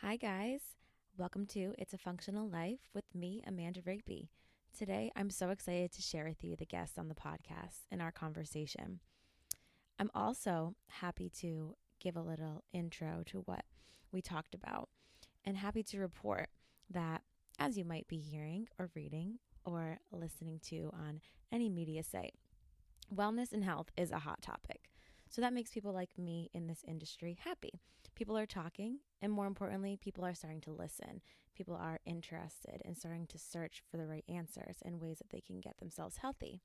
Hi, guys. Welcome to It's a Functional Life with me, Amanda Rigby. Today, I'm so excited to share with you the guests on the podcast and our conversation. I'm also happy to give a little intro to what we talked about and happy to report that, as you might be hearing or reading or listening to on any media site, wellness and health is a hot topic. So that makes people like me in this industry happy. People are talking, and more importantly, people are starting to listen. People are interested and starting to search for the right answers and ways that they can get themselves healthy.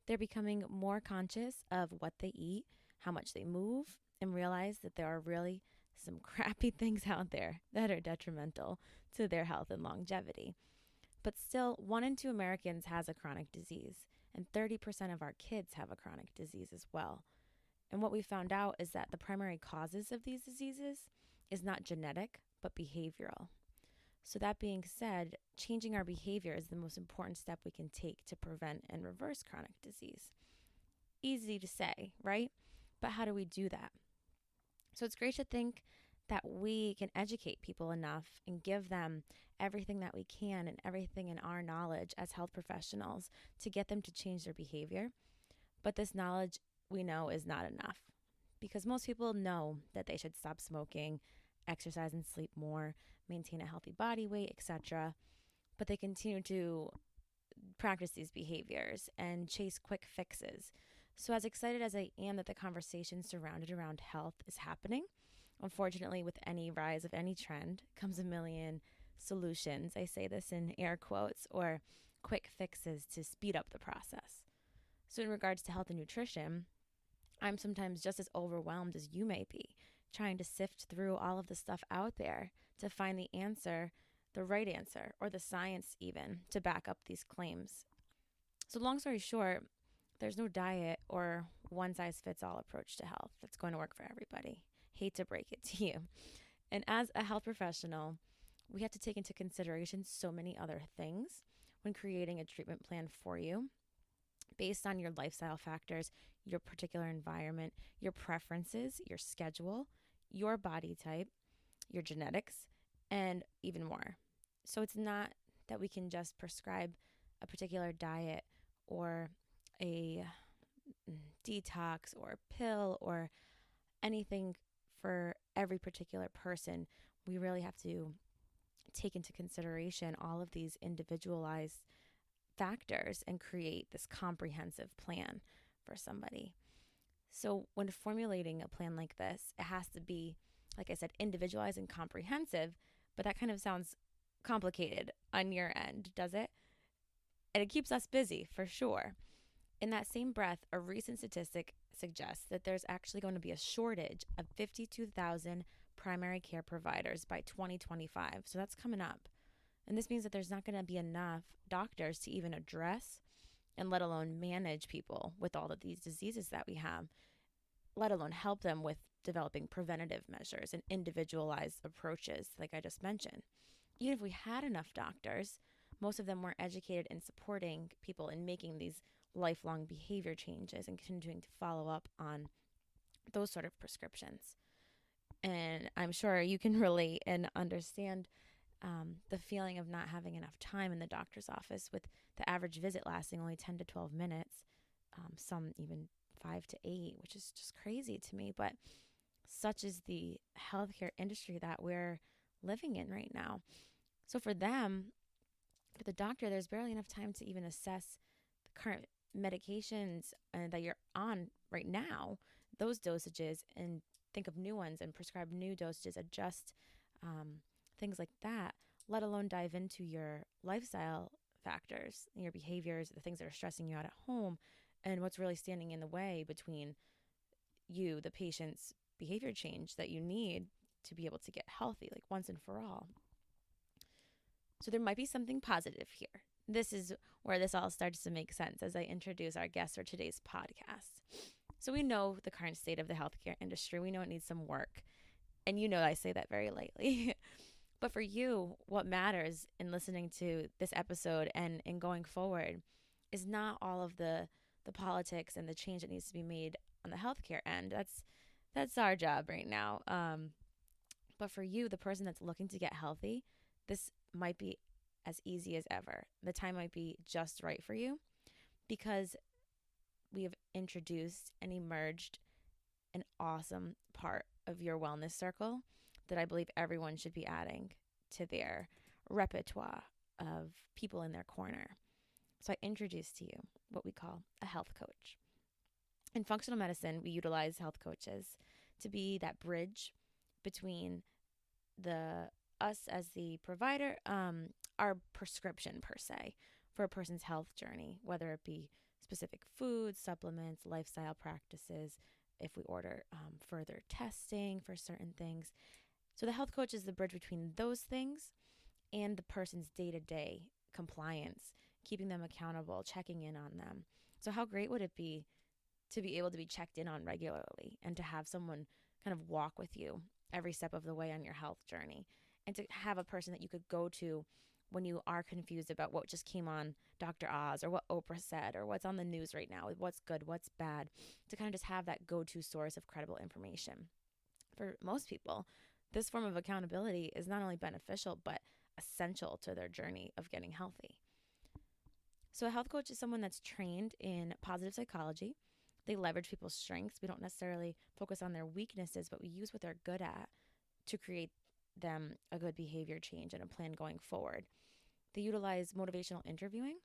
They're becoming more conscious of what they eat, how much they move, and realize that there are really some crappy things out there that are detrimental to their health and longevity. But still, 1 in 2 Americans has a chronic disease, and 30% of our kids have a chronic disease as well. And what we found out is that the primary causes of these diseases is not genetic, but behavioral. So, that being said, changing our behavior is the most important step we can take to prevent and reverse chronic disease. Easy to say, right? But how do we do that? So, it's great to think that we can educate people enough and give them everything that we can and everything in our knowledge as health professionals to get them to change their behavior. But this knowledge we know is not enough because most people know that they should stop smoking, exercise and sleep more, maintain a healthy body weight, etc. But they continue to practice these behaviors and chase quick fixes. So, as excited as I am that the conversation surrounded around health is happening, unfortunately, with any rise of any trend comes a million solutions. I say this in air quotes, or quick fixes to speed up the process. So, in regards to health and nutrition, I'm sometimes just as overwhelmed as you may be, trying to sift through all of the stuff out there to find the answer, the right answer, or the science even to back up these claims. So, long story short, there's no diet or one size fits all approach to health that's going to work for everybody. Hate to break it to you. And as a health professional, we have to take into consideration so many other things when creating a treatment plan for you based on your lifestyle factors, your particular environment, your preferences, your schedule, your body type, your genetics, and even more. So it's not that we can just prescribe a particular diet or a detox or pill or anything for every particular person. We really have to take into consideration all of these individualized factors and create this comprehensive plan for somebody. So when formulating a plan like this, it has to be, like I said, individualized and comprehensive, but that kind of sounds complicated on your end, does it? And it keeps us busy for sure. In that same breath, a recent statistic suggests that there's actually going to be a shortage of 52,000 primary care providers by 2025. So that's coming up. And this means that there's not going to be enough doctors to even address and let alone manage people with all of these diseases that we have, let alone help them with developing preventative measures and individualized approaches, like I just mentioned. Even if we had enough doctors, most of them weren't educated in supporting people in making these lifelong behavior changes and continuing to follow up on those sort of prescriptions. And I'm sure you can relate and understand the feeling of not having enough time in the doctor's office, with the average visit lasting only 10 to 12 minutes, some even 5 to 8, which is just crazy to me. But such is the healthcare industry that we're living in right now. So for them, for the doctor, there's barely enough time to even assess the current medications that you're on right now, those dosages, and think of new ones and prescribe new dosages, adjust things like that, let alone dive into your lifestyle factors, your behaviors, the things that are stressing you out at home, and what's really standing in the way between you, the patient's behavior change that you need to be able to get healthy, like once and for all. So there might be something positive here. This is where this all starts to make sense as I introduce our guest for today's podcast. So we know the current state of the healthcare industry. We know it needs some work. And you know I say that very lightly. But for you, what matters in listening to this episode and in going forward is not all of the politics and the change that needs to be made on the healthcare end. That's our job right now. But for you, the person that's looking to get healthy, this might be as easy as ever. The time might be just right for you because we have introduced and emerged an awesome part of your wellness circle that I believe everyone should be adding to their repertoire of people in their corner. So I introduced to you what we call a health coach. In functional medicine, we utilize health coaches to be that bridge between us as the provider, our prescription per se for a person's health journey, whether it be specific foods, supplements, lifestyle practices, if we order further testing for certain things. So the health coach is the bridge between those things and the person's day-to-day compliance, keeping them accountable, checking in on them. So how great would it be to be able to be checked in on regularly and to have someone kind of walk with you every step of the way on your health journey, and to have a person that you could go to when you are confused about what just came on Dr. Oz or what Oprah said or what's on the news right now, what's good, what's bad, to kind of just have that go-to source of credible information. For most people, this form of accountability is not only beneficial, but essential to their journey of getting healthy. So a health coach is someone that's trained in positive psychology. They leverage people's strengths. We don't necessarily focus on their weaknesses, but we use what they're good at to create them a good behavior change and a plan going forward. They utilize motivational interviewing,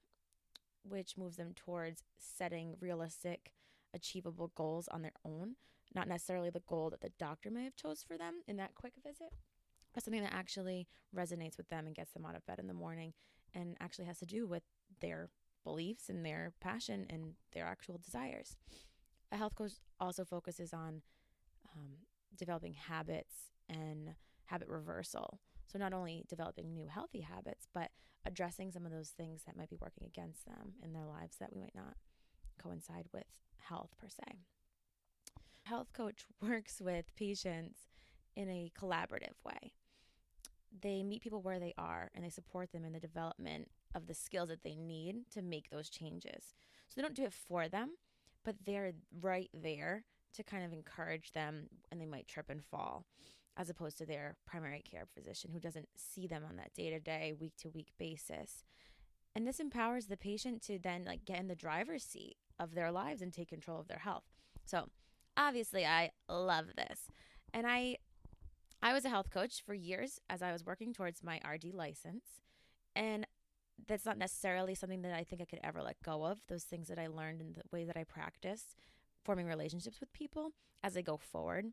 which moves them towards setting realistic, achievable goals on their own, not necessarily the goal that the doctor may have chose for them in that quick visit, but something that actually resonates with them and gets them out of bed in the morning and actually has to do with their beliefs and their passion and their actual desires. A health coach also focuses on developing habits and habit reversal. So not only developing new healthy habits, but addressing some of those things that might be working against them in their lives that we might not coincide with health per se. Health coach works with patients in a collaborative way. They meet people where they are and they support them in the development of the skills that they need to make those changes. So they don't do it for them, but they're right there to kind of encourage them, and they might trip and fall, as opposed to their primary care physician who doesn't see them on that day-to-day, week-to-week basis. And this empowers the patient to then get in the driver's seat of their lives and take control of their health. So obviously I love this. And I was a health coach for years as I was working towards my RD license. And that's not necessarily something that I think I could ever let go of, those things that I learned in the way that I practiced, forming relationships with people as I go forward.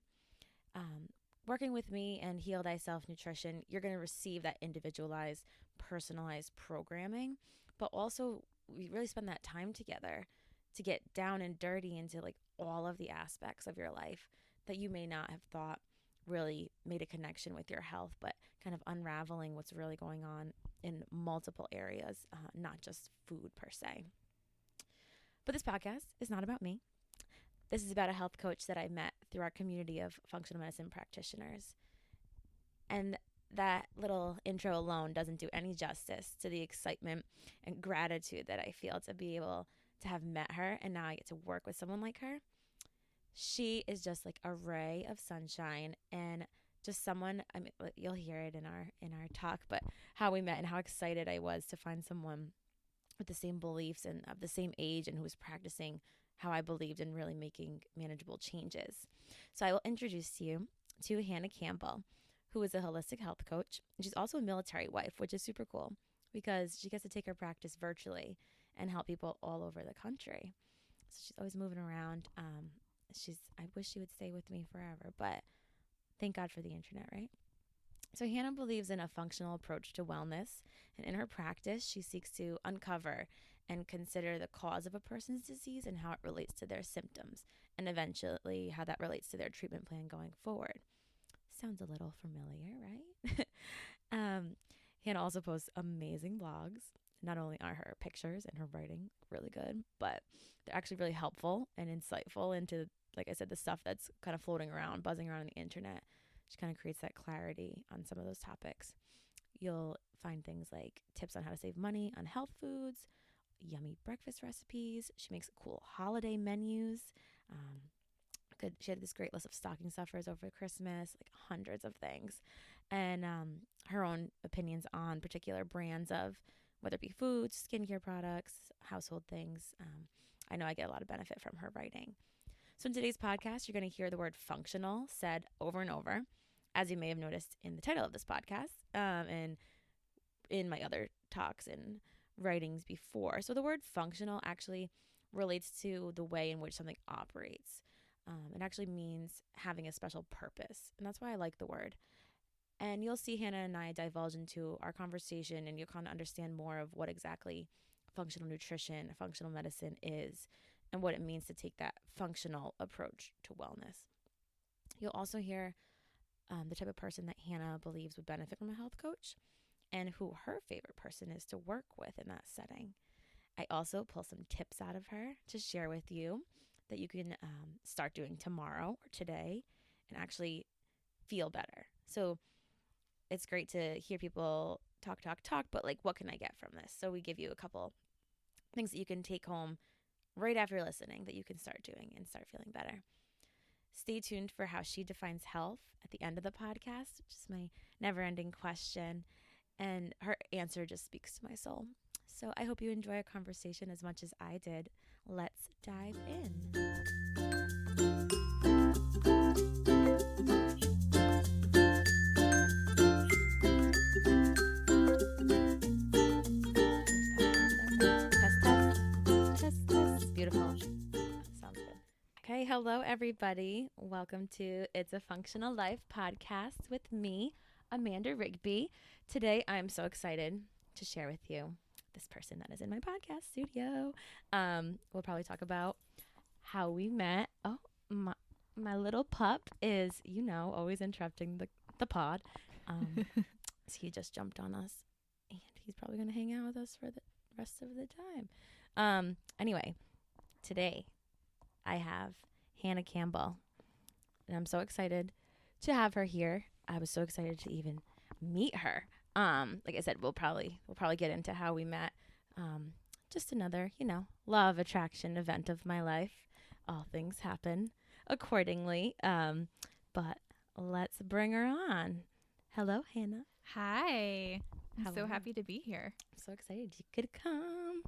Working with me and Heal Thyself Nutrition, you're going to receive that individualized, personalized programming, but also we really spend that time together to get down and dirty into all of the aspects of your life that you may not have thought really made a connection with your health, but kind of unraveling what's really going on in multiple areas, not just food per se. But this podcast is not about me. This is about a health coach that I met through our community of functional medicine practitioners. And that little intro alone doesn't do any justice to the excitement and gratitude that I feel to be able to have met her, and now I get to work with someone like her. She is just like a ray of sunshine, and just someone, I mean, you'll hear it in our talk, but how we met and how excited I was to find someone with the same beliefs and of the same age and who was practicing how I believed in really making manageable changes. So I will introduce you to Hannah Campbell, who is a holistic health coach. And she's also a military wife, which is super cool because she gets to take her practice virtually and help people all over the country. So she's always moving around. I wish she would stay with me forever, but thank God for the internet, right? So Hannah believes in a functional approach to wellness, and in her practice, she seeks to uncover and consider the cause of a person's disease and how it relates to their symptoms, and eventually how that relates to their treatment plan going forward. Sounds a little familiar, right? Hannah also posts amazing blogs. Not only are her pictures and her writing really good, but they're actually really helpful and insightful into, like I said, the stuff that's kind of floating around, buzzing around on the internet. She kind of creates that clarity on some of those topics. You'll find things like tips on how to save money on health foods, yummy breakfast recipes. She makes cool holiday menus, She had this great list of stocking stuffers over Christmas, like hundreds of things, and her own opinions on particular brands of whether it be foods, skincare products, household things. I know I get a lot of benefit from her writing. So in today's podcast, you're going to hear the word functional said over and over, as you may have noticed in the title of this podcast, and in my other talks and writings before. So the word functional actually relates to the way in which something operates. It actually means having a special purpose, and that's why I like the word. And you'll see Hannah and I divulge into our conversation, and you'll kind of understand more of what exactly functional nutrition, functional medicine is, and what it means to take that functional approach to wellness. You'll also hear the type of person that Hannah believes would benefit from a health coach and who her favorite person is to work with in that setting. I also pull some tips out of her to share with you that you can start doing tomorrow or today and actually feel better. So it's great to hear people talk, but like, what can I get from this? So we give you a couple things that you can take home right after listening that you can start doing and start feeling better. Stay tuned for how she defines health at the end of the podcast, which is my never-ending question. And her answer just speaks to my soul. So I hope you enjoy our conversation as much as I did. Let's dive in. Test. Beautiful. Sounds good. Okay, hello everybody. Welcome to It's a Functional Life podcast with me, Amanda Rigby. Today I'm so excited to share with you this person that is in my podcast studio. We'll probably talk about how we met. Oh, my little pup is, always interrupting the pod. He just jumped on us, and he's probably going to hang out with us for the rest of the time. Anyway, today I have Hannah Campbell, and I'm so excited to have her here. I was so excited to even meet her. Like I said, we'll probably get into how we met. Just another, law of attraction event of my life. All things happen accordingly. But let's bring her on. Hello, Hannah. Hi. I'm so happy to be here. I'm so excited you could come.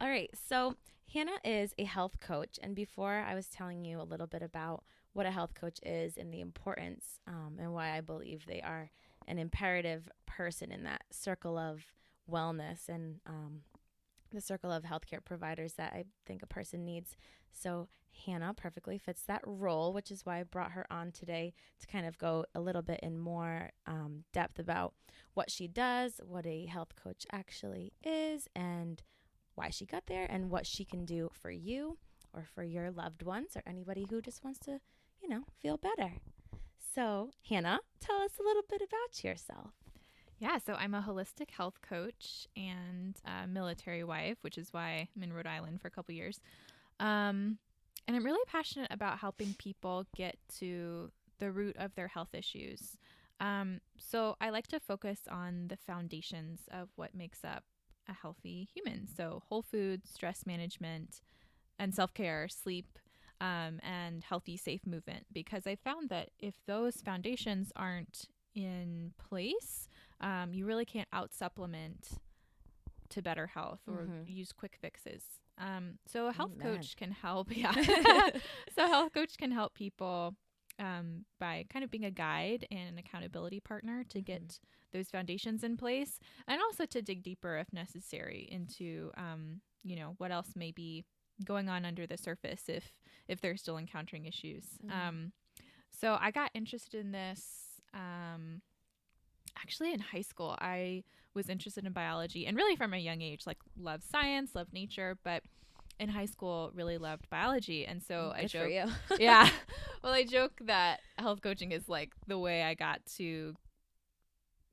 All right. So Hannah is a health coach. And before I was telling you a little bit about what a health coach is and the importance and why I believe they are an imperative person in that circle of wellness and the circle of healthcare providers that I think a person needs. So Hannah perfectly fits that role, which is why I brought her on today to kind of go a little bit in more depth about what she does, what a health coach actually is, and why she got there, and what she can do for you or for your loved ones or anybody who just wants to, feel better. So, Hannah, tell us a little bit about yourself. Yeah, so I'm a holistic health coach and a military wife, which is why I'm in Rhode Island for a couple years. And I'm really passionate about helping people get to the root of their health issues. So I like to focus on the foundations of what makes up a healthy human. So whole foods, stress management, and self-care, sleep, and healthy, safe movement, because I found that if those foundations aren't in place, you really can't out-supplement to better health or use quick fixes. So a health coach can help. Yeah. So a health coach can help people by kind of being a guide and an accountability partner to get those foundations in place, and also to dig deeper if necessary into, what else may be going on under the surface if they're still encountering issues. So I got interested in this actually in high school. I was interested in biology, and really from a young age, like loved science, loved nature, but in high school really loved biology. And so I joke, yeah, well, I joke that health coaching is like the way I got to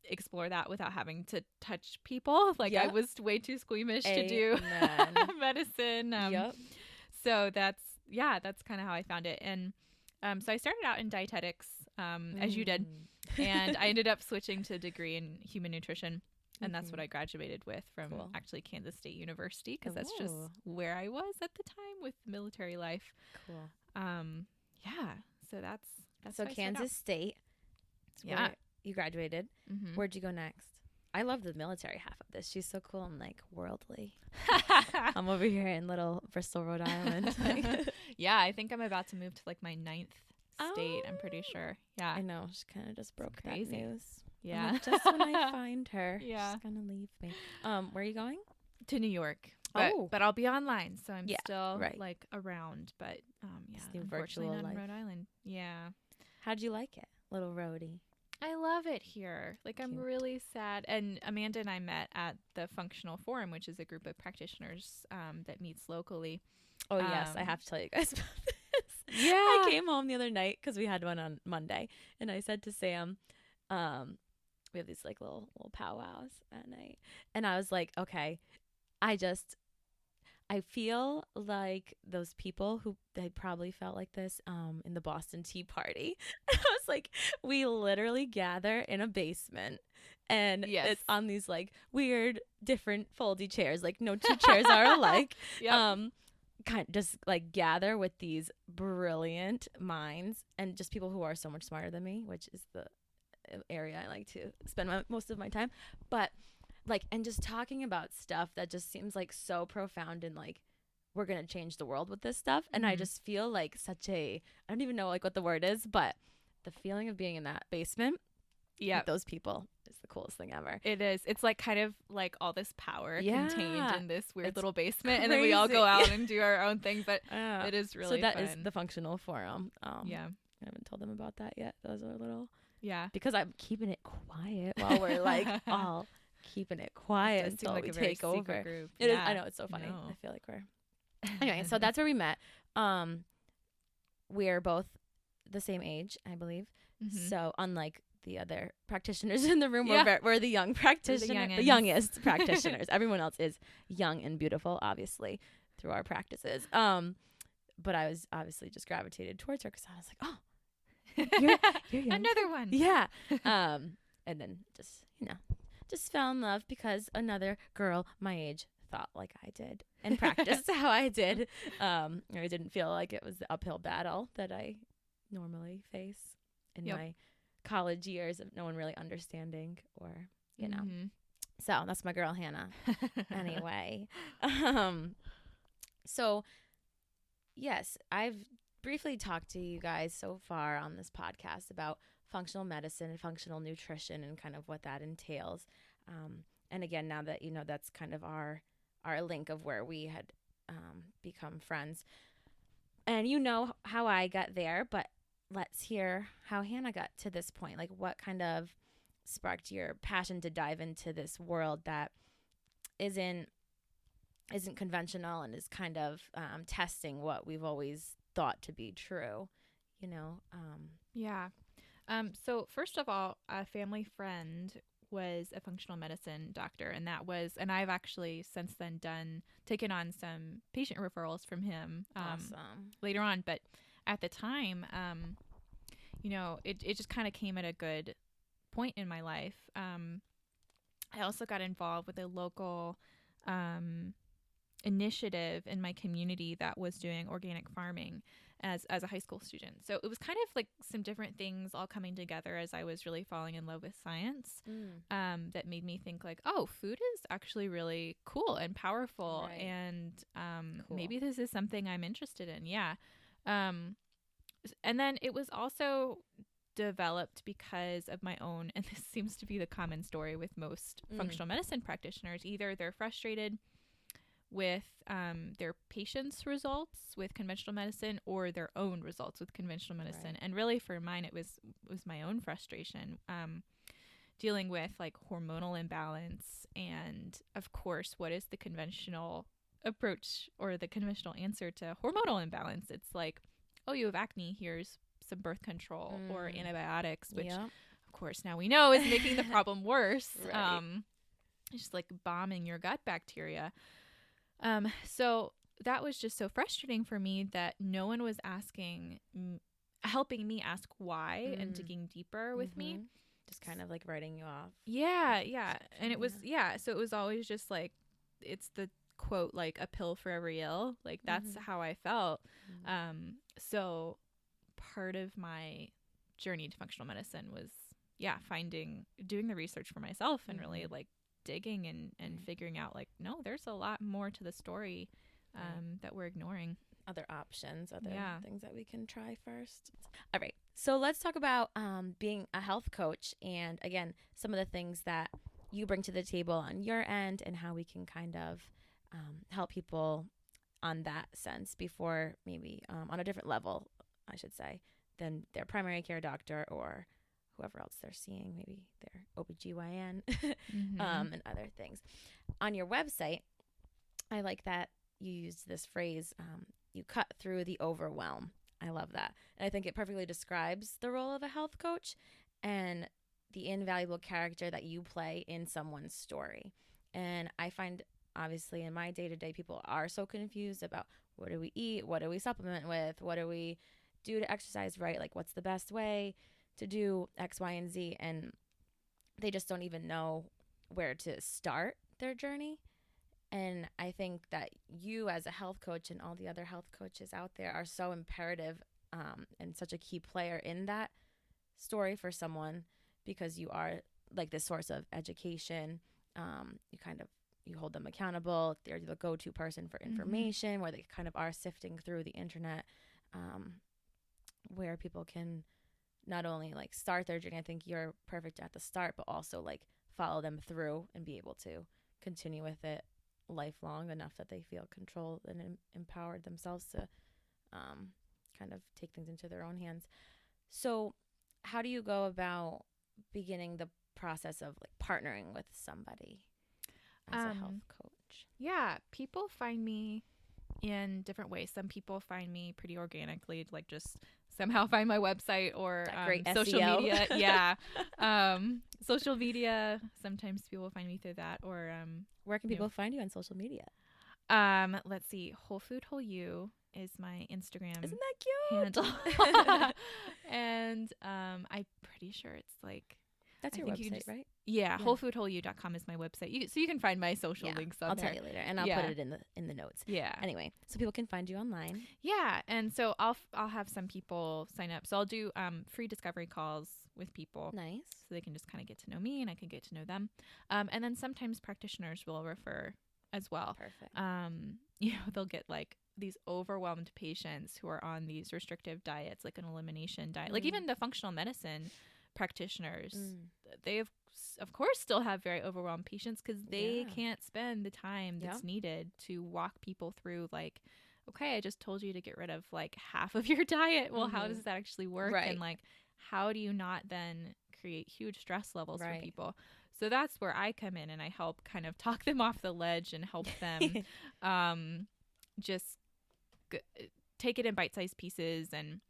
explore that without having to touch people. Like I was way too squeamish to do medicine. So that's kind of how I found it. And so I started out in dietetics, as you did, and I ended up switching to a degree in human nutrition. And that's what I graduated with from actually Kansas State University, because that's just where I was at the time with military life. Cool. yeah, so that's So how I started Kansas State. out. Yeah. Where you graduated. Mm-hmm. Where'd you go next? I love the military half of this. She's so cool and like worldly. I'm over here in little Bristol, Rhode Island. Yeah, I think I'm about to move to like my 9th state. I'm pretty sure. Yeah. I know. She kind of just broke that crazy. news. Yeah. I'm like, just when I find her, Yeah. she's gonna leave me. Where are you going? To New York. But I'll be online, so I'm still right. like around. But yeah, new unfortunately virtual not in life. Rhode Island. Yeah. How'd you like it, little roadie? I love it here. Like, Cute. I'm really sad. And Amanda and I met at the Functional Forum, which is a group of practitioners that meets locally. Oh, yes. I have to tell you guys about this. Yeah. I came home the other night because we had one on Monday. And I said to Sam, we have these like little powwows at night. And I was like, okay, I feel like those people who they probably felt like this in the Boston Tea Party. I was like, we literally gather in a basement and it's on these like weird different foldy chairs. Like no two chairs are alike. Yep. Kind of just like gather with these brilliant minds and just people who are so much smarter than me, which is the area I like to spend most of my time. But like, and just talking about stuff that just seems like so profound and like we're gonna change the world with this stuff. And I just feel like I don't even know like what the word is, but the feeling of being in that basement with those people is the coolest thing ever. It is. It's like kind of like all this power contained in this weird little basement, crazy. And then we all go out and do our own thing. But it is really so that fun. is the Functional Forum. Yeah, I haven't told them about that yet. Those are little because I'm keeping it quiet while we're like all keeping it quiet until we take over. Group. It is. I know, it's so funny. I feel like we're anyway. So that's where we met. We're both the same age, I believe. Mm-hmm. So unlike the other practitioners in the room, we're the young practitioners, the youngest practitioners. Everyone else is young and beautiful, obviously, through our practices. But I was obviously just gravitated towards her because I was like, oh. You're young. Another one. Yeah. And then just fell in love because another girl my age thought like I did and practiced how I did. I didn't feel like it was the uphill battle that I normally face in my college years of no one really understanding or, So that's my girl, Hannah. Anyway. So, yes, I've briefly talked to you guys so far on this podcast about functional medicine and functional nutrition and kind of what that entails. And again, now that you know, that's kind of our link of where we had become friends. And you know how I got there, but let's hear how Hannah got to this point. Like what kind of sparked your passion to dive into this world that isn't conventional and is kind of testing what we've always thought to be true, So first of all, a family friend was a functional medicine doctor, and I've actually since then taken on some patient referrals from him awesome. Later on. But at the time, it just kind of came at a good point in my life. I also got involved with a local initiative in my community that was doing organic farming as a high school student. So it was kind of like some different things all coming together as I was really falling in love with science that made me think like, oh, food is actually really cool and powerful. Right. And cool. Maybe this is something I'm interested in. Yeah. And then it was also developed because of my own, and this seems to be the common story with most functional medicine practitioners, either they're frustrated with their patients' results with conventional medicine or their own results with conventional medicine. Right. And really for mine, it was my own frustration dealing with like hormonal imbalance. And of course, what is the conventional approach or the conventional answer to hormonal imbalance? It's like, oh, you have acne, here's some birth control or antibiotics, which of course now we know is making the problem worse. Right. It's just like bombing your gut bacteria. So that was just so frustrating for me that no one was helping me ask why and digging deeper with me. Just kind of like writing you off. Yeah. And it was, so it was always just like, it's the quote, like a pill for every ill. Like that's how I felt. So part of my journey to functional medicine was, doing the research for myself and really like digging and figuring out like, no, there's a lot more to the story that we're ignoring. Other options, other things that we can try first. All right. So let's talk about being a health coach, and again, some of the things that you bring to the table on your end and how we can kind of help people on that sense before maybe on a different level, I should say, than their primary care doctor or whoever else they're seeing, maybe their OBGYN and other things. On your website, I like that you used this phrase, you cut through the overwhelm. I love that. And I think it perfectly describes the role of a health coach and the invaluable character that you play in someone's story. And I find, obviously, in my day-to-day, people are so confused about what do we eat, what do we supplement with, what do we do to exercise right, like what's the best way to do X, Y, and Z, and they just don't even know where to start their journey. And I think that you as a health coach and all the other health coaches out there are so imperative and such a key player in that story for someone, because you are like this source of education. You hold them accountable. They're the go-to person for information, where they kind of are sifting through the internet, where people can not only like start their journey, I think you're perfect at the start, but also like follow them through and be able to continue with it lifelong enough that they feel controlled and empowered themselves to kind of take things into their own hands. So how do you go about beginning the process of like partnering with somebody as a health coach? Yeah, people find me in different ways. Some people find me pretty organically, like just somehow find my website or social SEO. media. Yeah. Social media. Sometimes people find me through that. Or where can people find you on social media? Let's see. Whole Food Whole You is my Instagram Isn't that cute? handle. And I'm pretty sure it's like, that's your website, right? Yeah, wholefoodwholeyou.com is my website. So you can find my social links on there. I'll tell you later, and I'll put it in the notes. Yeah. Anyway, so people can find you online. Yeah, and so I'll have some people sign up. So I'll do free discovery calls with people. Nice. So they can just kind of get to know me, and I can get to know them. And then sometimes practitioners will refer as well. Perfect. They'll get like these overwhelmed patients who are on these restrictive diets, like an elimination diet, like even the functional medicine practitioners, they of course still have very overwhelmed patients because they can't spend the time that's needed to walk people through like, okay, I just told you to get rid of like half of your diet. Well, how does that actually work? Right. And like, how do you not then create huge stress levels for people? So that's where I come in and I help kind of talk them off the ledge and help them just take it in bite-sized pieces and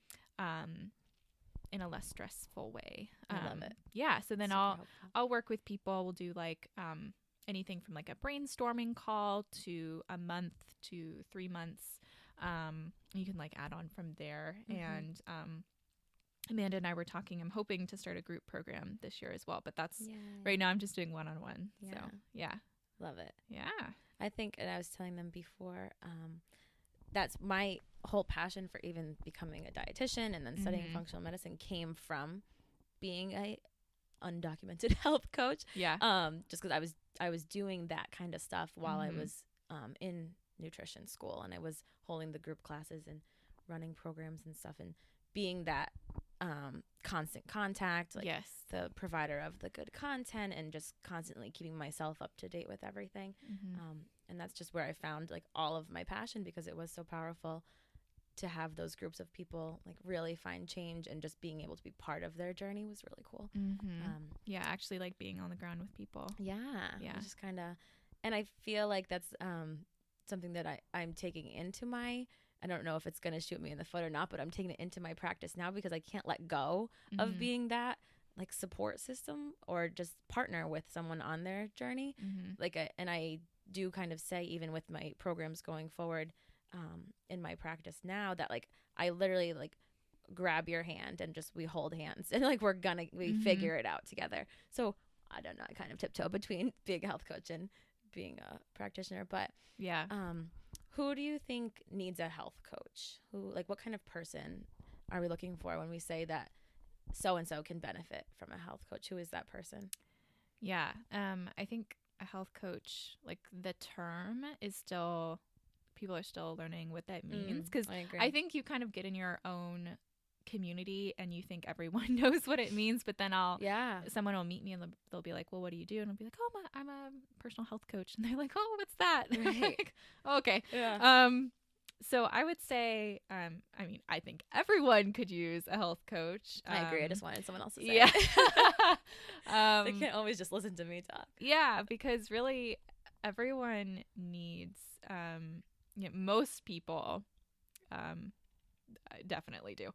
in a less stressful way. I love it. Yeah. So then Super helpful. I'll work with people. We'll do like anything from like a brainstorming call to a month to 3 months. You can like add on from there. And Amanda and I were talking. I'm hoping to start a group program this year as well. But that's right now I'm just doing one-on-one. Yeah. So yeah. Love it. Yeah. I think, and I was telling them before, that's my whole passion for even becoming a dietitian and then studying functional medicine came from being a undocumented health coach. Yeah. Just because I was doing that kind of stuff while I was in nutrition school, and I was holding the group classes and running programs and stuff, and being that constant contact, like the provider of the good content, and just constantly keeping myself up to date with everything. And that's just where I found like all of my passion, because it was so powerful to have those groups of people like really find change, and just being able to be part of their journey was really cool. Yeah, actually like being on the ground with people. Yeah. Just kind of, and I feel like that's something that I'm taking into my, I don't know if it's going to shoot me in the foot or not, but I'm taking it into my practice now, because I can't let go of being that like support system or just partner with someone on their journey. And I do kind of say, even with my programs going forward in my practice now, that like I literally like grab your hand and just we hold hands and like we figure it out together. So I don't know, I kind of tiptoe between being a health coach and being a practitioner. But who do you think needs a health coach? Who, like, what kind of person are we looking for when we say that so-and-so can benefit from a health coach? Who is that person? Yeah. I think a health coach, like the term is still, people are still learning what that means. Because I think you kind of get in your own community and you think everyone knows what it means, but then someone will meet me and they'll be like, well, what do you do? And I'll be like, oh, I'm a personal health coach. And they're like, oh, what's that? Right. Like, oh, okay. Yeah. So I would say, I mean, I think everyone could use a health coach. I agree. I just wanted someone else to say yeah. They can't always just listen to me talk. Yeah, because really everyone needs, most people definitely do.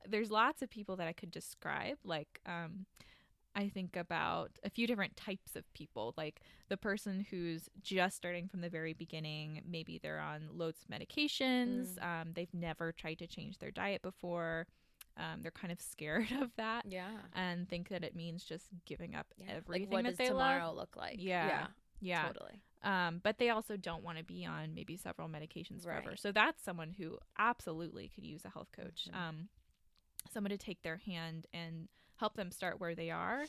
There's lots of people that I could describe, like I think about a few different types of people, like the person who's just starting from the very beginning. Maybe they're on loads of medications. They've never tried to change their diet before. They're kind of scared of that. Yeah. And think that it means just giving up everything like, that they love. What does tomorrow look like? Yeah. Totally. But they also don't want to be on maybe several medications forever. So that's someone who absolutely could use a health coach. Someone to take their hand and help them start where they are,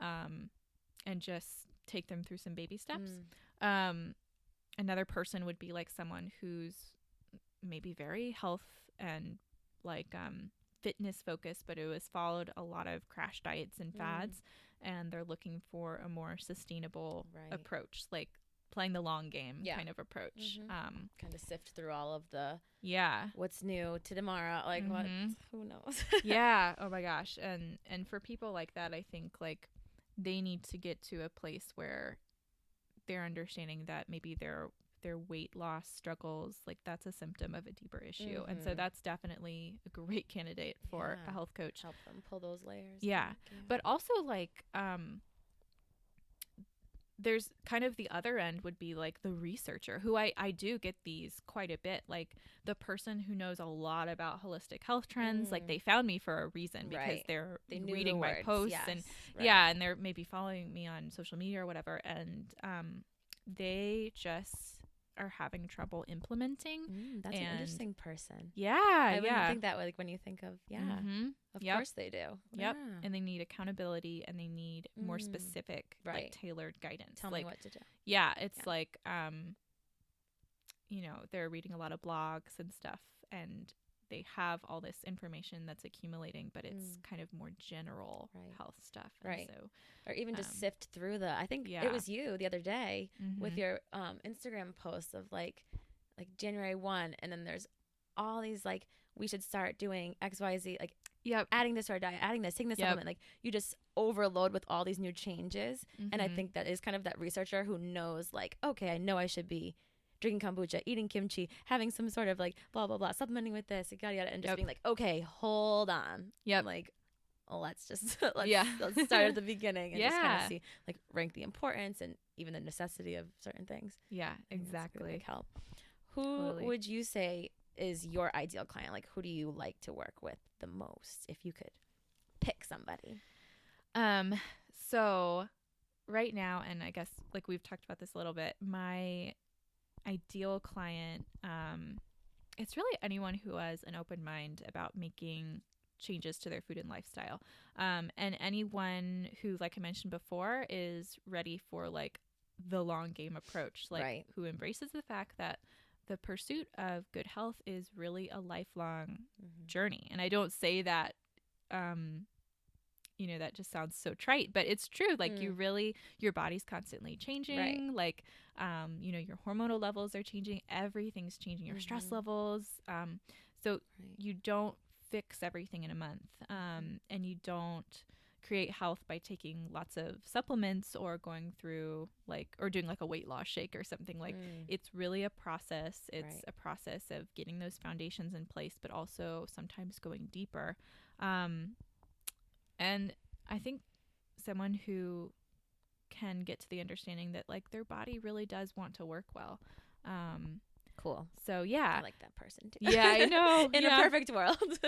and just take them through some baby steps. Another person would be like someone who's maybe very health and like fitness focused, but who has followed a lot of crash diets and fads, and they're looking for a more sustainable approach, like playing the long game kind of approach. Kind of sift through all of the what's new to tomorrow, like what, who knows. Yeah. Oh my gosh. And for people like that, I think like they need to get to a place where they're understanding that maybe their weight loss struggles, like that's a symptom of a deeper issue. And so that's definitely a great candidate for a health coach. Help them pull those layers back. But also like there's kind of the other end would be like the researcher, who I do get these quite a bit, like the person who knows a lot about holistic health trends. Like they found me for a reason, because they're reading my posts and and they're maybe following me on social media or whatever, and they just are having trouble implementing. That's an interesting person. I wouldn't think that way, like when you think of of course they do. And they need accountability, and they need more specific like tailored guidance. Tell me what to do. It's like they're reading a lot of blogs and stuff, and they have all this information that's accumulating, but it's kind of more general health stuff. And so, or even just sift through I think it was you the other day with your Instagram posts of like January 1, and then there's all these like, we should start doing XYZ, like adding this to our diet, adding this, taking this supplement. Like you just overload with all these new changes. And I think that is kind of that researcher who knows like, okay, I know I should be drinking kombucha, eating kimchi, having some sort of like blah, blah, blah, supplementing with this, yada, yada, and just being like, okay, hold on. Like, let's start at the beginning and just kind of see, like, rank the importance and even the necessity of certain things. Yeah, exactly. Big help. Who would you say is your ideal client? Like, who do you like to work with the most, if you could pick somebody? So right now, and I guess like we've talked about this a little bit, my ideal client, it's really anyone who has an open mind about making changes to their food and lifestyle, and anyone who, like I mentioned before, is ready for like the long game approach, like who embraces the fact that the pursuit of good health is really a lifelong journey. And I don't say that that just sounds so trite, but it's true. Like your body's constantly changing. Like, your hormonal levels are changing. Everything's changing. Your stress levels. So you don't fix everything in a month. And you don't create health by taking lots of supplements or going through or doing like a weight loss shake or something. Like it's really a process. It's a process of getting those foundations in place, but also sometimes going deeper. And I think someone who can get to the understanding that like their body really does want to work well. Cool. So yeah, I like that person too. Yeah, I know. In a perfect world.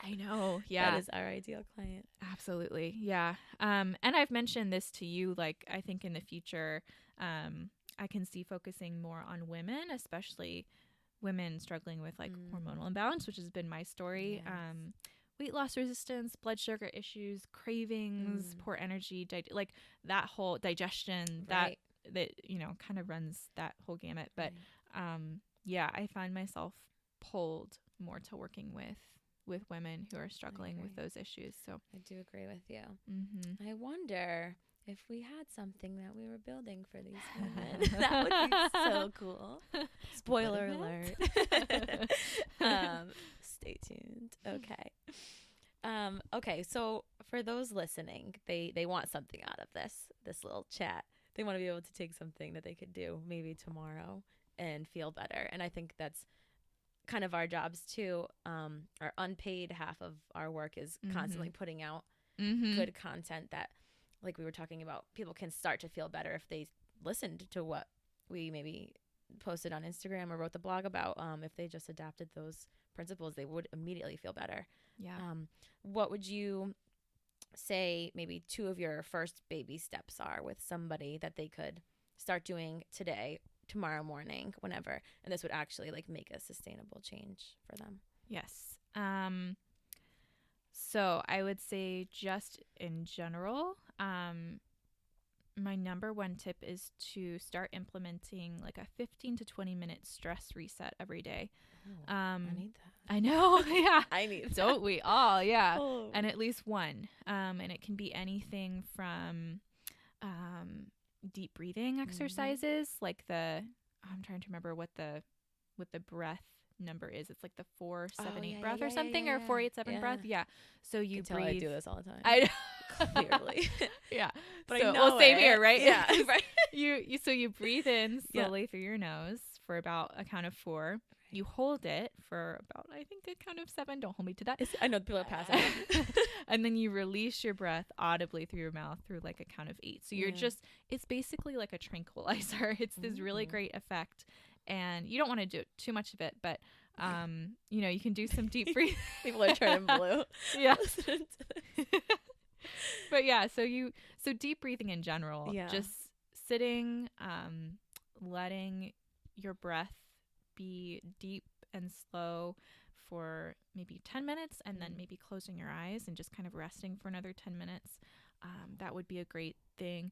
I know. Yeah. That is our ideal client. Absolutely. Yeah. And I've mentioned this to you, like I think in the future, I can see focusing more on women, especially women struggling with like hormonal imbalance, which has been my story. Yes. Weight loss resistance, blood sugar issues, cravings, poor energy, like that whole digestion, Right. that you know, kind of runs that whole gamut. But yeah, I find myself pulled more to working with women who are struggling with those issues. So I do agree with you. I wonder if we had something that we were building for these women. That would be so cool. Spoiler alert. Stay tuned. Okay. Okay, so for those listening, they want something out of this little chat. They want to be able to take something that they could do maybe tomorrow and feel better. And I think that's kind of our jobs too. Our unpaid half of our work is constantly putting out good content that, like we were talking about, people can start to feel better if they listened to what we maybe posted on Instagram or wrote the blog about. If they just adapted those principles, they would immediately feel better. Yeah. What would you say maybe 2 of your first baby steps are with somebody that they could start doing today, tomorrow morning, whenever, and this would actually like make a sustainable change for them? Yes. So I would say just in general, my number one tip is to start implementing like a 15 to 20 minute stress reset every day. I need that. I know. Yeah. I need that. Don't we all? Yeah. Oh. And at least one. And it can be anything from deep breathing exercises, like I'm trying to remember what the breath number is. It's like the 4-7-8 breath or something, or 4-8-7 breath. Yeah. So you breathe. I do this all the time. I clearly. Yeah. But so, I know same it. here, right? Yeah. Right. So you breathe in slowly through your nose for about a count of 4. You hold it for about, I think, a count of 7. Don't hold me to that. I know people are passing out. And then you release your breath audibly through your mouth through like a count of 8. So you're it's basically like a tranquilizer. It's this really great effect. And you don't want to do too much of it, but you know, you can do some deep breathing. People are turning blue. Yeah. But yeah, so deep breathing in general, just sitting, letting your breath be deep and slow for maybe 10 minutes, and then maybe closing your eyes and just kind of resting for another 10 minutes. That would be a great thing.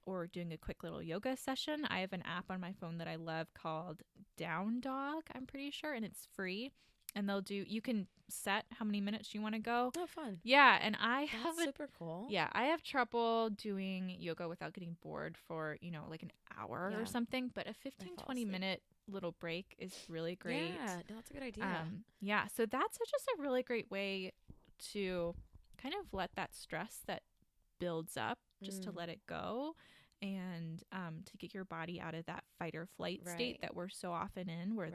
Or doing a quick little yoga session. I have an app on my phone that I love called Down Dog, I'm pretty sure, and it's free. And you can set how many minutes you want to go. Oh, fun. Yeah, and That's super cool. Yeah, I have trouble doing yoga without getting bored for, you know, like an hour or something. But a 15-20 minute little break is really great. Yeah, that's a good idea. Yeah, so that's just a really great way to kind of let that stress that builds up, just to let it go, and to get your body out of that fight or flight state that we're so often in, where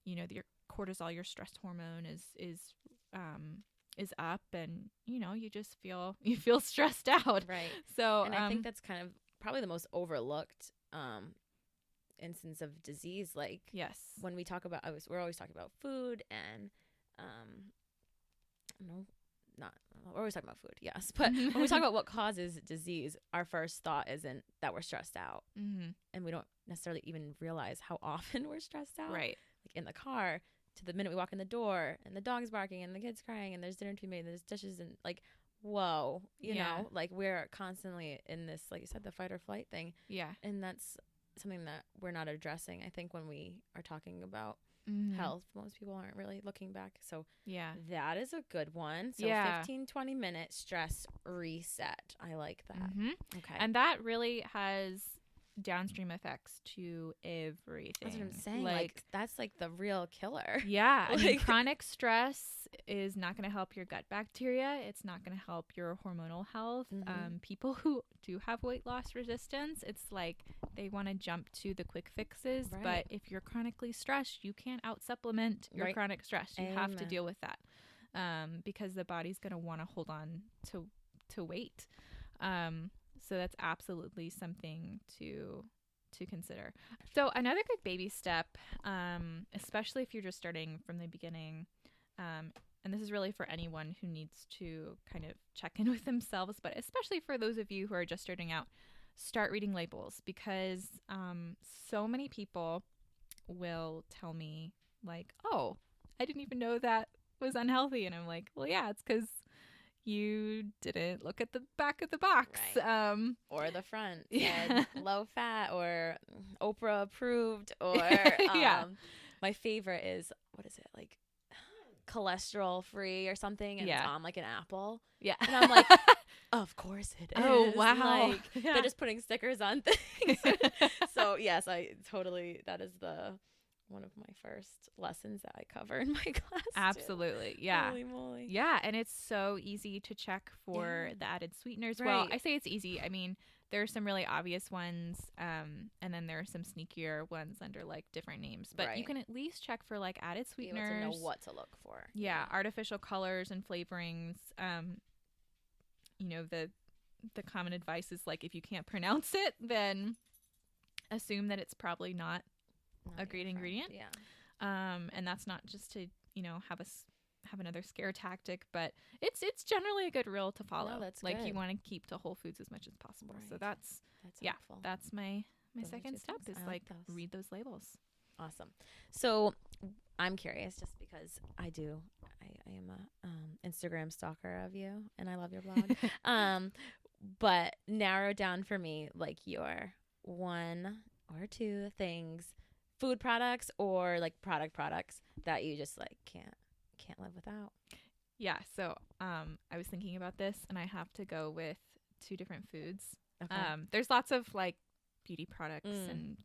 your cortisol, your stress hormone, is up, and you know, you just feel stressed out. Right. So and I think that's kind of probably the most overlooked instance of disease. Like, when we talk about, we're always talking about food and we're always talking about food, yes. But when we talk about what causes disease, our first thought isn't that we're stressed out. And we don't necessarily even realize how often we're stressed out. Right. Like in the car, to the minute we walk in the door, and the dog's barking, and the kid's crying, and there's dinner to be made, and there's dishes, and like, whoa, you know, like we're constantly in this, like you said, the fight or flight thing. Yeah. And that's something that we're not addressing, I think, when we are talking about health. Most people aren't really looking back. So that is a good one. So 15-20 minute stress reset. I like that. Okay. And that really has downstream effects to everything. That's what I'm saying. Like that's like the real killer. Yeah. I mean, chronic stress is not going to help your gut bacteria. It's not going to help your hormonal health. People who do have weight loss resistance, it's like they want to jump to the quick fixes. But if you're chronically stressed, you can't out supplement your chronic stress. You have to deal with that because the body's going to want to hold on to weight. So that's absolutely something to consider. So another good baby step, especially if you're just starting from the beginning, and this is really for anyone who needs to kind of check in with themselves, but especially for those of you who are just starting out, start reading labels, because so many people will tell me like, oh, I didn't even know that was unhealthy. And I'm like, well, yeah, it's because you didn't look at the back of the box. Right. Or the front. Yeah. Said low fat or Oprah approved or Yeah. my favorite is, what is it, like cholesterol free or something, and it's Yeah. on like an apple. Yeah. And I'm like, of course it is. Oh, wow. Like, Yeah. they're just putting stickers on things. So yes, that is one of my first lessons that I cover in my class. Absolutely. Too. Yeah. Holy moly. Yeah. And it's so easy to check for the added sweeteners. Right. Well, I say it's easy. I mean, there are some really obvious ones, and then there are some sneakier ones under like different names. But you can at least check for like added sweeteners. Be able to know what to look for. Yeah, artificial colors and flavorings. You know, the common advice is like, if you can't pronounce it, then assume that it's probably not a great ingredient. Yeah. And that's not just to, you know, have another scare tactic, but it's generally a good rule to follow. No, that's like good. You want to keep to whole foods as much as possible. Right. So that's helpful. that's my Those second step things. is I like those. read those labels. Awesome. So I'm curious, just because I am a Instagram stalker of you, and I love your blog. But narrow down for me, like, your one or two things, food products or like products that you just like can't live without. Yeah. So I was thinking about this, and I have to go with two different foods. Okay. There's lots of like beauty products and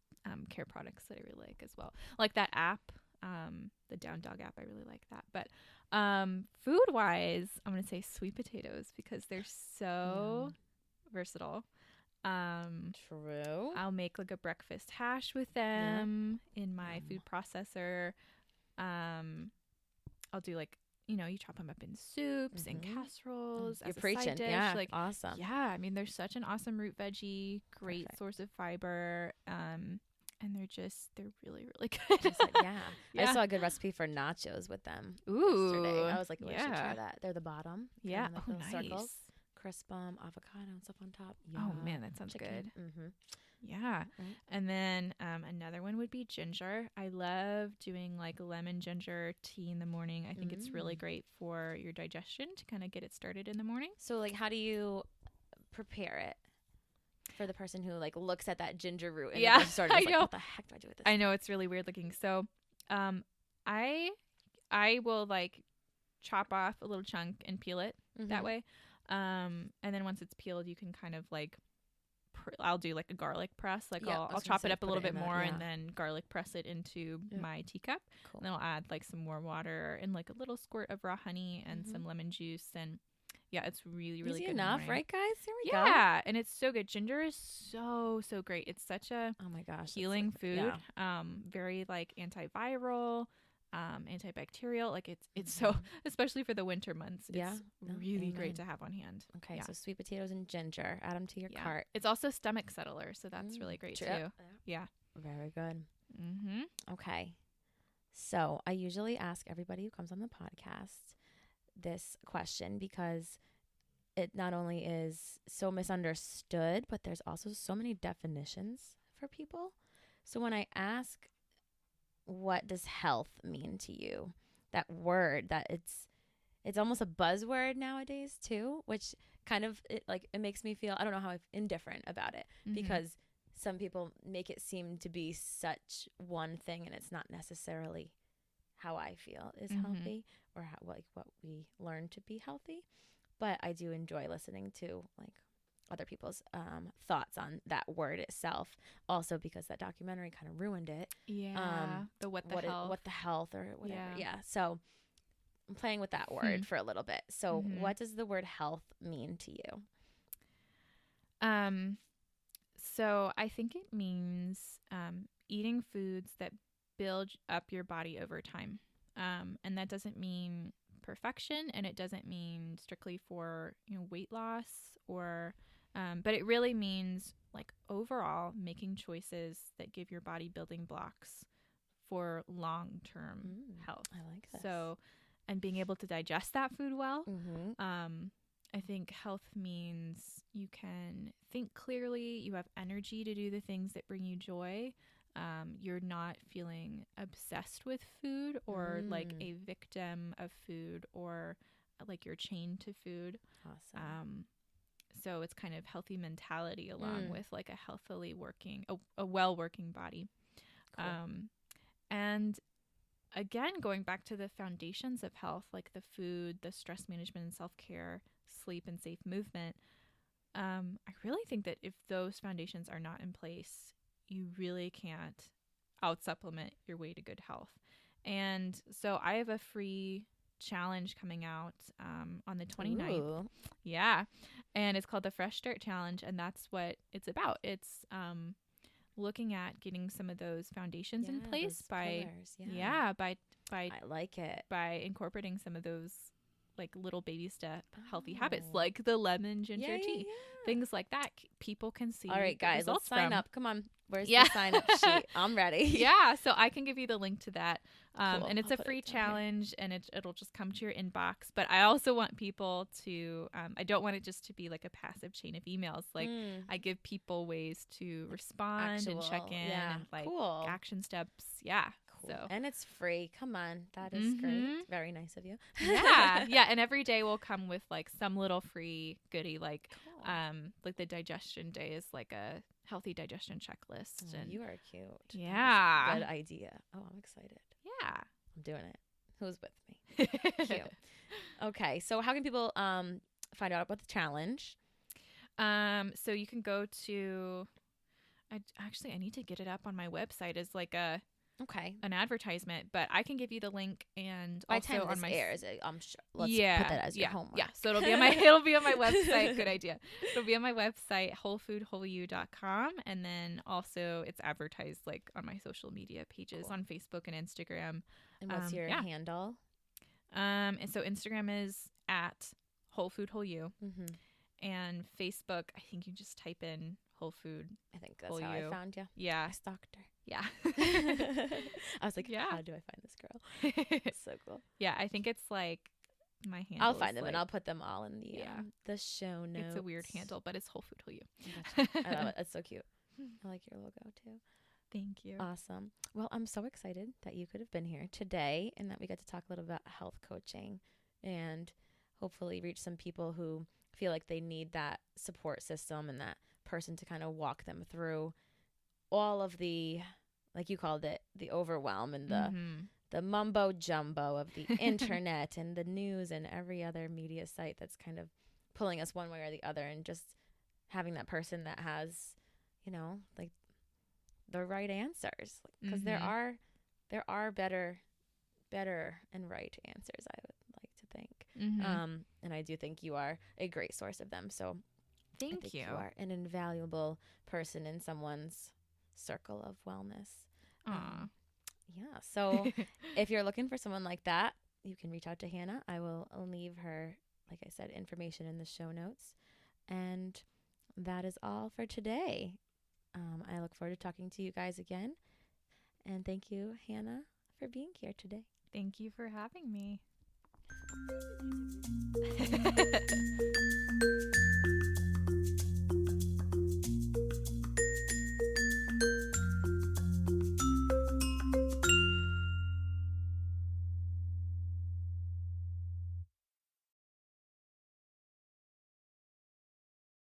care products that I really like as well. Like that app, the Down Dog app, I really like that. But food wise, I'm gonna say sweet potatoes because they're so versatile. True. I'll make like a breakfast hash with them in my food processor. I'll do like, you know, you chop them up in soups and casseroles. You're as a preaching. side dish. Yeah. Like, awesome. yeah, I mean, they're such an awesome root veggie, great Perfect. source of fiber, and they're really, really good. I saw a good recipe for nachos with them. Ooh, yesterday. I was like, I should try that. They're the bottom. Yeah. Like Oh, little nice. circles. Crisp avocado and stuff on top. Oh man, that sounds good. Yeah. And then another one would be ginger. I love doing like lemon ginger tea in the morning. I think it's really great for your digestion to kind of get it started in the morning. So like, how do you prepare it for the person who like looks at that ginger root and I know. like, what the heck do I do with this? I know, it's really weird looking. So I will like chop off a little chunk and peel it that way. And then once it's peeled, you can kind of like I'll do like a garlic press. Like I'll chop it up a little bit more and then garlic press it into my teacup. Cool. And then I'll add like some more water and like a little squirt of raw honey and some lemon juice. And yeah, it's really, really Easy good. enough, right, guys? Here we go. Yeah, and it's so good. Ginger is so great. It's such a healing food. Yeah. Very like antiviral, antibacterial. Like it's so, especially for the winter months. It's really great to have on hand. Okay, so sweet potatoes and ginger. Add them to your cart. It's also stomach settler, so that's really great too. Yeah. Very good. Okay. So I usually ask everybody who comes on the podcast this question because it not only is so misunderstood, but there's also so many definitions for people. So when I ask, what does health mean to you? That word, that it's almost a buzzword nowadays too, which kind of it makes me feel, I don't know how I'm indifferent about it because some people make it seem to be such one thing and it's not necessarily how I feel is healthy or how, like what we learn to be healthy. But I do enjoy listening to like other people's thoughts on that word itself. Also because that documentary kind of ruined it. Yeah. What the health or whatever. Yeah. So I'm playing with that word for a little bit. So what does the word health mean to you? So I think it means eating foods that build up your body over time. And that doesn't mean perfection, and it doesn't mean strictly for, you know, weight loss or but it really means like overall making choices that give your body building blocks for long-term health. I like this. So, and being able to digest that food well. I think health means you can think clearly, you have energy to do the things that bring you joy, you're not feeling obsessed with food or like a victim of food or like you're chained to food. Awesome. So it's kind of healthy mentality along with like a healthily working, a well-working body. Cool. And again, going back to the foundations of health, like the food, the stress management and self-care, sleep and safe movement. I really think that if those foundations are not in place, you really can't out-supplement your way to good health. And so I have a free challenge coming out on the 29th. Ooh. Yeah. And it's called the Fresh Start Challenge. And that's what it's about. It's looking at getting some of those foundations in place by pillars, I like it, by incorporating some of those like little baby step healthy habits, like the lemon ginger tea, things like that. People can see. All right, guys, let's sign up. Come on, where's the sign up sheet? I'm ready. Yeah, so I can give you the link to that. Cool. And it's a free challenge, and it'll just come to your inbox. But I also want people to, I don't want it just to be like a passive chain of emails. Like I give people ways to respond and check in and like action steps. Yeah. Cool. So. And it's free. Come on. That is great. Very nice of you. Yeah. And every day will come with like some little free goodie, like the digestion day is like a healthy digestion checklist. Oh, and you are cute. Yeah. Good idea. Oh, I'm excited. Yeah. I'm doing it. Who's with me? Cute. Okay. So how can people find out about the challenge? So you can go to, I need to get it up on my website as like an advertisement, but I can give you the link and by also time on this my airs, I'm sure. Let's put that as your homework. Yeah. So it'll be on my website. Good idea. It'll be on my website, wholefoodwholeyou.com, and then also it's advertised like on my social media pages on Facebook and Instagram. And what's your handle? And so Instagram is at wholefoodwholeyou, and Facebook, I think you just type in Whole Food. I think that's how I found you. Yeah, I stalked her. Yeah. I was like, how do I find this girl? It's so cool. Yeah, I think it's like my handle. I'll find them and I'll put them all in the show notes. It's a weird handle, but it's Whole Food Wholeyou. Gotcha. I love it. It's so cute. I like your logo too. Thank you. Awesome. Well, I'm so excited that you could have been here today and that we got to talk a little about health coaching and hopefully reach some people who feel like they need that support system and that person to kind of walk them through all of the, like you called it, the overwhelm and the mumbo jumbo of the internet and the news and every other media site that's kind of pulling us one way or the other, and just having that person that has, like the right answers, because there are better and right answers, I would like to think. And I do think you are a great source of them. So Thank you. You are an invaluable person in someone's circle of wellness. So if you're looking for someone like that, you can reach out to Hannah. I will leave her, like I said, information in the show notes. And that is all for today. I look forward to talking to you guys again. And thank you, Hannah, for being here today. Thank you for having me.